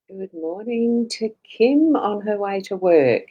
Good morning to Kim on her way to work.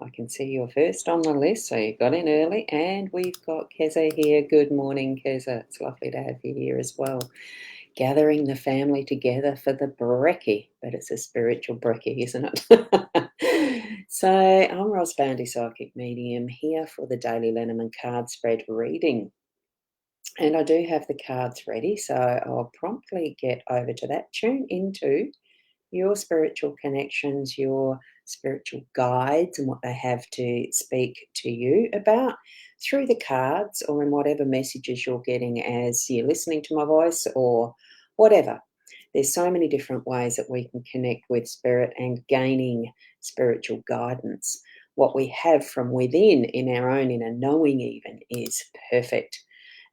I can see you're first on the list, so you got in early. And we've got Keza here. Good morning, Keza. It's lovely to have you here as well. Gathering the family together for the brekkie, but it's a spiritual brekkie, isn't it? So I'm Ros Boundy Psychic Medium here for the daily Lenormand card spread reading. And I do have the cards ready, so I'll promptly get over to that. Tune into your spiritual connections, your spiritual guides, and what they have to speak to you about through the cards or in whatever messages you're getting as you're listening to my voice or whatever. There's so many different ways that we can connect with spirit and gaining spiritual guidance. What we have from within in our own inner knowing even is perfect.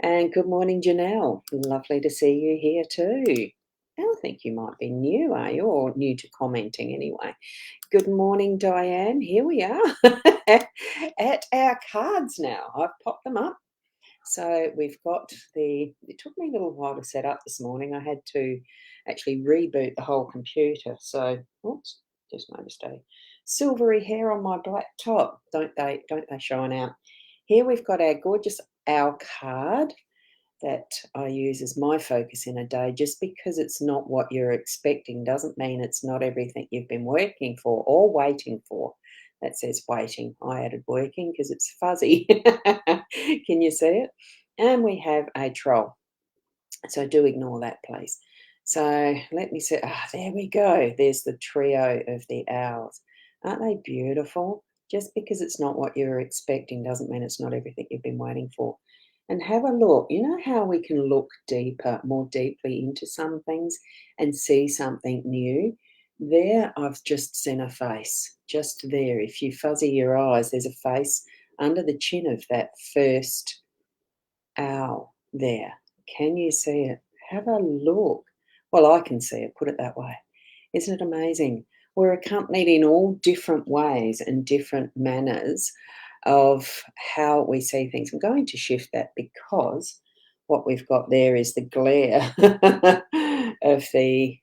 And good morning, Janelle. Lovely to see you here too. I think you might be new, are you? Or new to commenting anyway. Good morning, Diane. Here we are at our cards now. I've popped them up. So we've got it took me a little while to set up this morning. I had to actually reboot the whole computer. So, oops, just noticed a silvery hair on my black top. Don't they shine out? Here we've got our gorgeous owl card that I use as my focus in a day. Just because it's not what you're expecting doesn't mean it's not everything you've been working for or waiting for. That says waiting. I added working because it's fuzzy. Can you see it? And we have a troll. So do ignore that, please. So let me see. Ah, there we go. There's the trio of the owls. Aren't they beautiful? Just because it's not what you're expecting doesn't mean it's not everything you've been waiting for. And have a look. You know how we can look deeper, more deeply into some things and see something new? There, I've just seen a face. Just there. If you fuzzy your eyes, there's a face under the chin of that first owl there. Can you see it? Have a look. Well, I can see it, put it that way. Isn't it amazing? We're accompanied in all different ways and different manners of how we see things. I'm going to shift that because what we've got there is the glare of the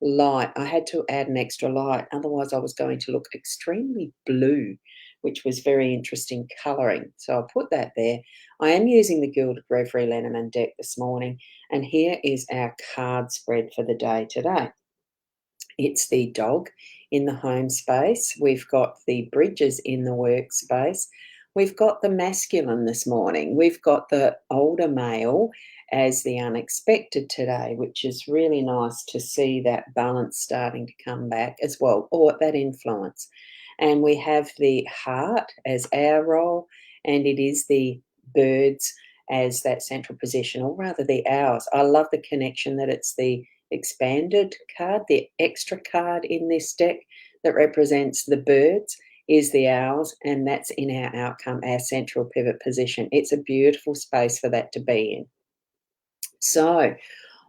light. I had to add an extra light, otherwise I was going to look extremely blue, which was very interesting colouring. So I'll put that there. I am using the Gilded Reverie Lenormand deck this morning, and here is our card spread for the day today. It's the dog in the home space. We've got the bridges in the workspace. We've got the masculine this morning. We've got the older male as the unexpected today, which is really nice to see that balance starting to come back as well, or that influence. And we have the heart as our role, and it is the birds as that central position, or rather the owls. I love the connection that it's the expanded card, the extra card in this deck that represents the birds is the owls, and that's in our outcome, our central pivot position. It's a beautiful space for that to be in. So,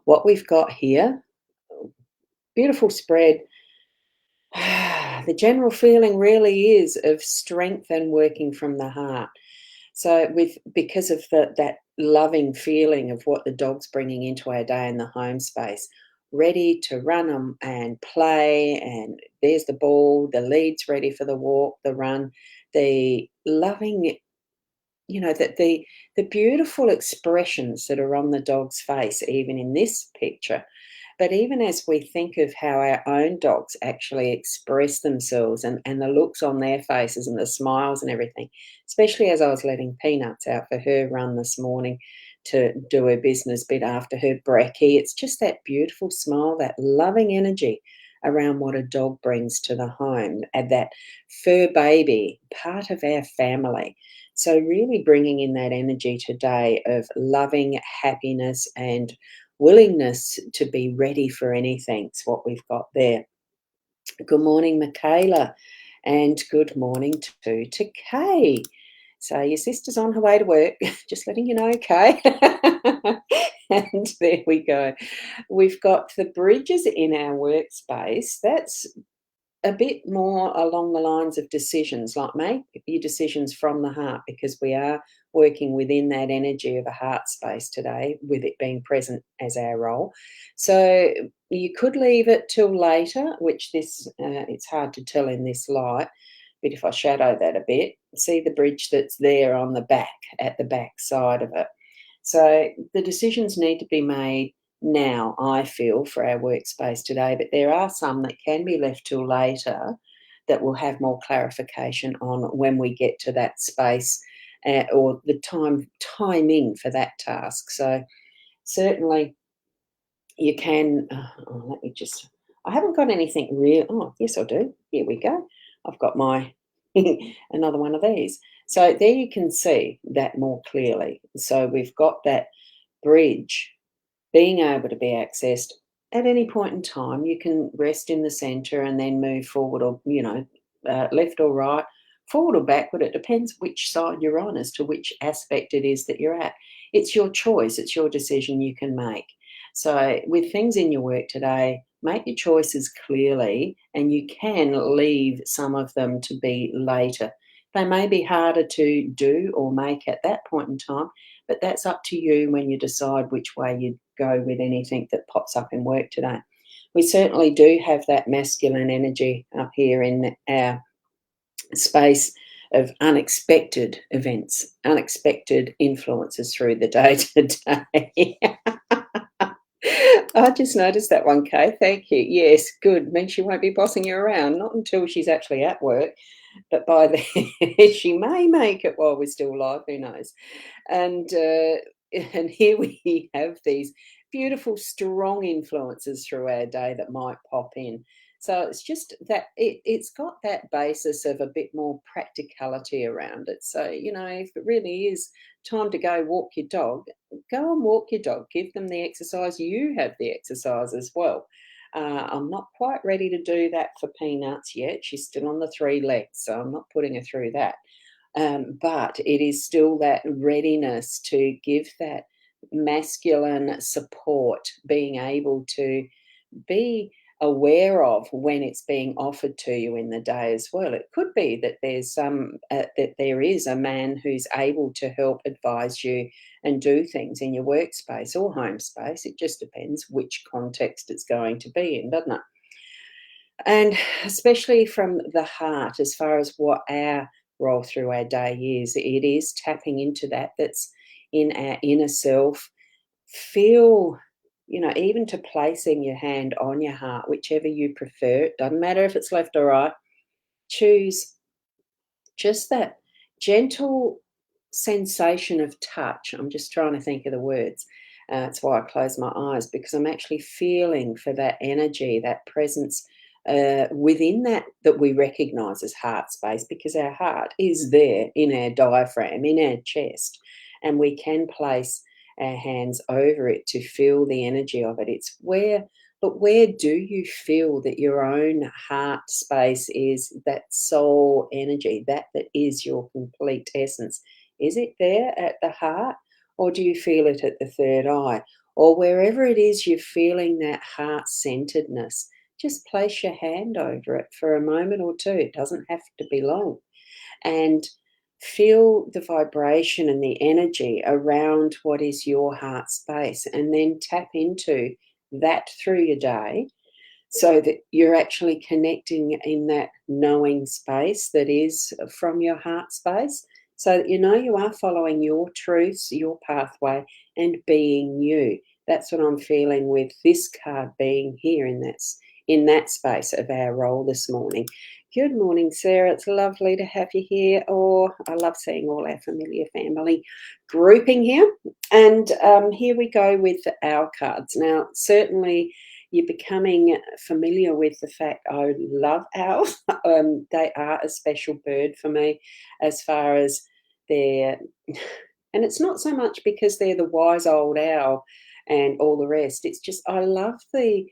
what we've got here, beautiful spread. The general feeling really is of strength and working from the heart. So with because of that loving feeling of what the dog's bringing into our day in the home space, ready to run and play, and there's the ball, the lead's ready for the walk, the run, the loving, that the beautiful expressions that are on the dog's face, even in this picture. But even as we think of how our own dogs actually express themselves and the looks on their faces and the smiles and everything, especially as I was letting Peanuts out for her run this morning to do her business bit after her brekkie, it's just that beautiful smile, that loving energy around what a dog brings to the home, and that fur baby, part of our family. So really bringing in that energy today of loving happiness and willingness to be ready for anything. It's what we've got there. Good morning, Michaela, and good morning to Kay. So your sister's on her way to work, just letting you know, Kay. And there we go. We've got the bridges in our workspace. That's a bit more along the lines of decisions, like make your decisions from the heart, because we are working within that energy of a heart space today, with it being present as our role. So you could leave it till later, which it's hard to tell in this light, but if I shadow that a bit, see the bridge that's there on the back, at the back side of it. So the decisions need to be made now, I feel, for our workspace today, but there are some that can be left till later that will have more clarification on when we get to that space, or the timing for that task. So certainly you can. Let me just. I haven't got anything real. Oh, yes, I do. Here we go. I've got my another one of these. So there you can see that more clearly. So we've got that bridge being able to be accessed at any point in time. You can rest in the center and then move forward, or, left or right, forward or backward. It depends which side you're on as to which aspect it is that you're at. It's your choice, it's your decision you can make. So, with things in your work today, make your choices clearly, and you can leave some of them to be later. They may be harder to do or make at that point in time, but that's up to you when you decide which way you go with anything that pops up in work today. We certainly do have that masculine energy up here in our space of unexpected events, unexpected influences through the day today. I just noticed that one, Kay. Thank you. Yes, good. Means she won't be bossing you around, not until she's actually at work, but by then she may make it while we're still live. Who knows? And and here we have these beautiful, strong influences through our day that might pop in. So it's just that it's got that basis of a bit more practicality around it. So, if it really is time to go walk your dog, go and walk your dog. Give them the exercise. You have the exercise as well. I'm not quite ready to do that for Peanuts yet. She's still on the 3 legs, so I'm not putting her through that. But it is still that readiness to give that masculine support, being able to be aware of when it's being offered to you in the day as well. It could be that there is a man who's able to help advise you and do things in your workspace or home space. It just depends which context it's going to be in, doesn't it? And especially from the heart, as far as what our role through our day is, it is tapping into that's in our inner self. Feel, even to placing your hand on your heart, whichever you prefer. It doesn't matter if it's left or right. Choose just that gentle sensation of touch. I'm just trying to think of the words. That's why I close my eyes, because I'm actually feeling for that energy, that presence within that we recognize as heart space, because our heart is there in our diaphragm, in our chest, and we can place our hands over it to feel the energy of it. It's where do you feel that your own heart space is, that soul energy, that is your complete essence? Is it there at the heart, or do you feel it at the third eye? Or wherever it is you're feeling that heart centeredness, just place your hand over it for a moment or two. It doesn't have to be long. And feel the vibration and the energy around what is your heart space, and then tap into that through your day, so that you're actually connecting in that knowing space that is from your heart space, so that you are following your truths, your pathway, and being you. That's what I'm feeling with this card being here in that space of our role this morning. Good morning, Sarah. It's lovely to have you here. Oh, I love seeing all our familiar family grouping here. And here we go with our cards. Now, certainly you're becoming familiar with the fact I love owls. They are a special bird for me, as far as their, and it's not so much because they're the wise old owl and all the rest. It's just I love the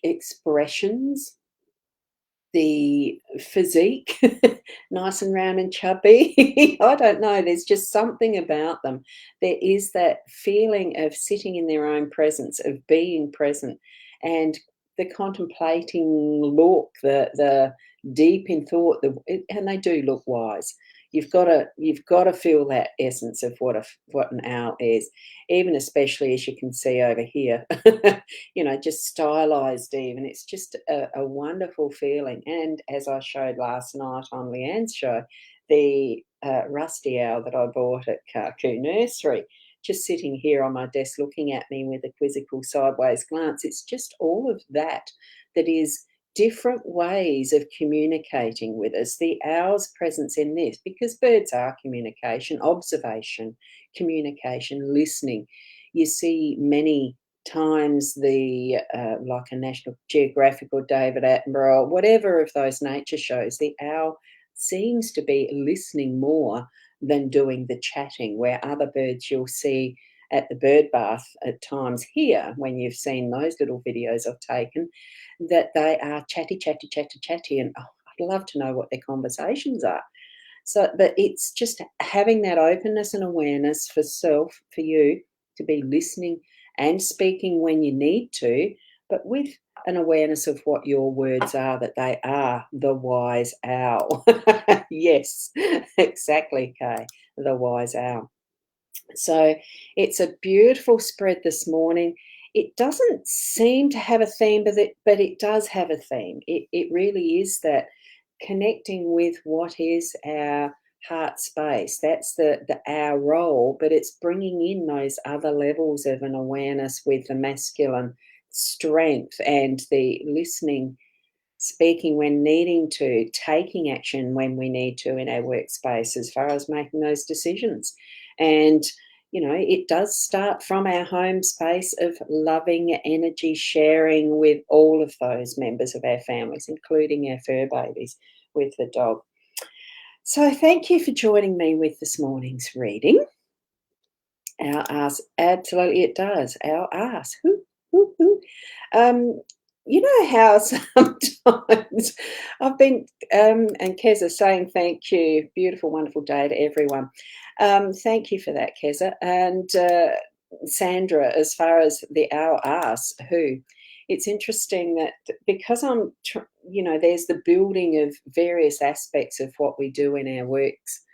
expressions, the physique, nice and round and chubby. I don't know, there's just something about them. There is that feeling of sitting in their own presence, of being present, and the contemplating look, the deep in thought, and they do look wise. You've got to feel that essence of what an owl is, even especially as you can see over here, just stylized even. It's just a wonderful feeling. And as I showed last night on Leanne's show, the rusty owl that I bought at Carcoo Nursery, just sitting here on my desk looking at me with a quizzical sideways glance. It's just all of that that is different ways of communicating with us. The owl's presence in this, because birds are communication, observation, communication, listening. You see many times like a National Geographic or David Attenborough, or whatever of those nature shows, the owl seems to be listening more than doing the chatting, where other birds you'll see at the bird bath at times here, when you've seen those little videos I've taken, that they are chatty, chatty, chatty, chatty, and I'd love to know what their conversations are. So, but it's just having that openness and awareness for self, for you to be listening and speaking when you need to, but with an awareness of what your words are, that they are the wise owl. Yes, exactly, Kay, the wise owl. So it's a beautiful spread this morning. It doesn't seem to have a theme, but it does have a theme. It really is that connecting with what is our heart space. That's the our role, but it's bringing in those other levels of an awareness with the masculine strength and the listening, speaking when needing to, taking action when we need to in our workspace as far as making those decisions. And, it does start from our home space of loving energy, sharing with all of those members of our families, including our fur babies with the dog. So thank you for joining me with this morning's reading. Our ass, absolutely it does. Our ass. Hoo, hoo, hoo. You know how sometimes I've been, and Keza saying thank you, beautiful, wonderful day to everyone. Thank you for that, Keza. And Sandra, as far as the our ass, who, it's interesting that because there's the building of various aspects of what we do in our works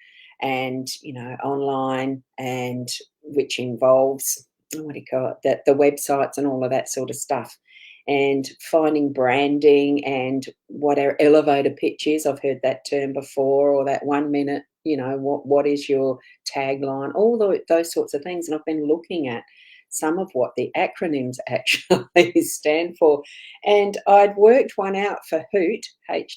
and, online, and which involves, what do you call it, that the websites and all of that sort of stuff, and finding branding and what our elevator pitch is. I've heard that term before, or that 1 minute, what is your tagline, all those sorts of things. And I've been looking at some of what the acronyms actually stand for. And I'd worked one out for hoot, Hoot,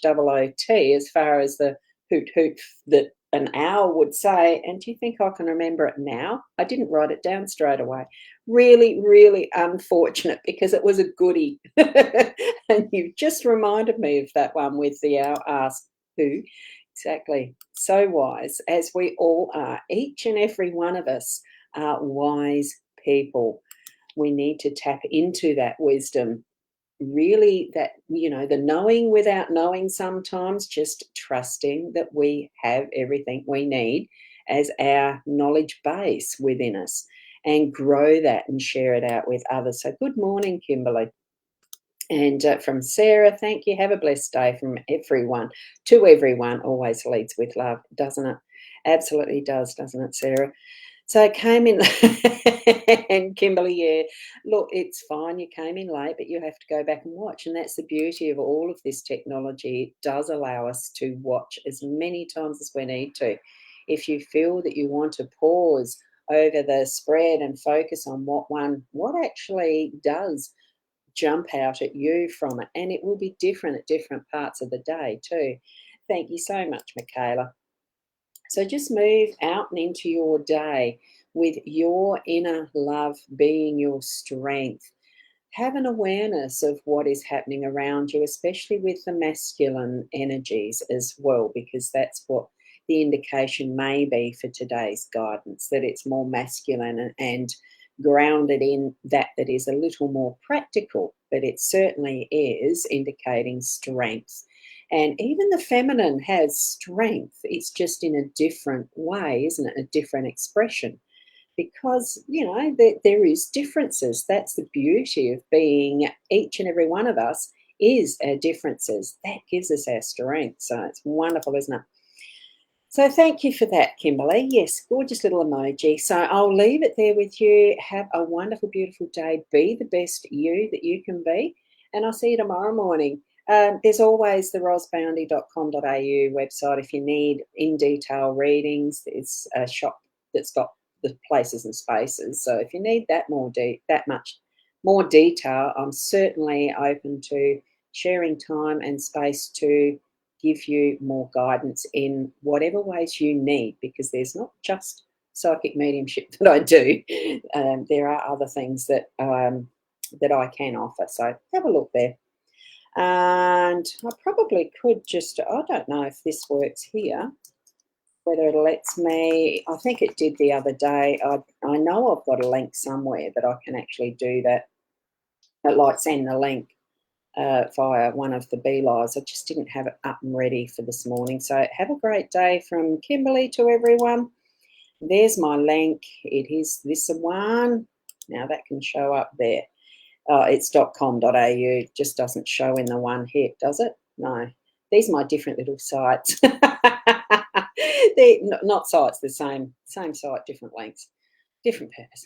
as far as the hoot hoot that an owl would say. And do you think I can remember it now? I didn't write it down straight away. Really, really unfortunate, because it was a goodie. And you've just reminded me of that one with the owl ask who. Exactly. So wise, as we all are. Each and every one of us are wise people. We need to tap into that wisdom. Really, that, the knowing without knowing, sometimes just trusting that we have everything we need as our knowledge base within us, and grow that and share it out with others. So good morning, Kimberly. And from Sarah, thank you. Have a blessed day from everyone. To everyone always leads with love, doesn't it? Absolutely does, doesn't it, Sarah? So I came in, and Kimberly, yeah, look, it's fine. You came in late, but you have to go back and watch. And that's the beauty of all of this technology. It does allow us to watch as many times as we need to. If you feel that you want to pause over the spread and focus on what actually does jump out at you from it. And it will be different at different parts of the day too. Thank you so much, Michaela. So just move out and into your day with your inner love being your strength. Have an awareness of what is happening around you, especially with the masculine energies as well, because that's what the indication may be for today's guidance, that it's more masculine and grounded in that is a little more practical, but it certainly is indicating strength. And even the feminine has strength. It's just in a different way, isn't it? A different expression. because, there is differences. That's the beauty of being each and every one of us is our differences. That gives us our strength. So it's wonderful, isn't it? So thank you for that, Kimberly. Yes, gorgeous little emoji. So I'll leave it there with you. Have a wonderful, beautiful day. Be the best you that you can be. And I'll see you tomorrow morning. There's always the rosboundy.com.au website if you need in detail readings. It's a shop that's got the places and spaces. So if you need that much more detail, I'm certainly open to sharing time and space to give you more guidance in whatever ways you need, because there's not just psychic mediumship that I do. There are other things that I can offer. So have a look there. And I probably could just, I don't know if this works here, whether it lets me, I think it did the other day. I know I've got a link somewhere that I can actually do that, like send the link via one of the beelives. I just didn't have it up and ready for this morning. So have a great day from Kimberly to everyone. There's my link. It is this one. Now that can show up there. It's .com.au. Just doesn't show in the one here, does it? No. These are my different little sites. They're not sites, the same site, different links, different purpose.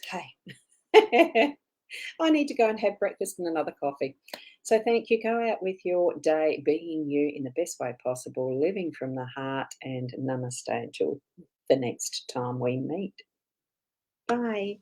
Hey. I need to go and have breakfast and another coffee. So thank you. Go out with your day being you in the best way possible, living from the heart, and namaste until the next time we meet. Bye.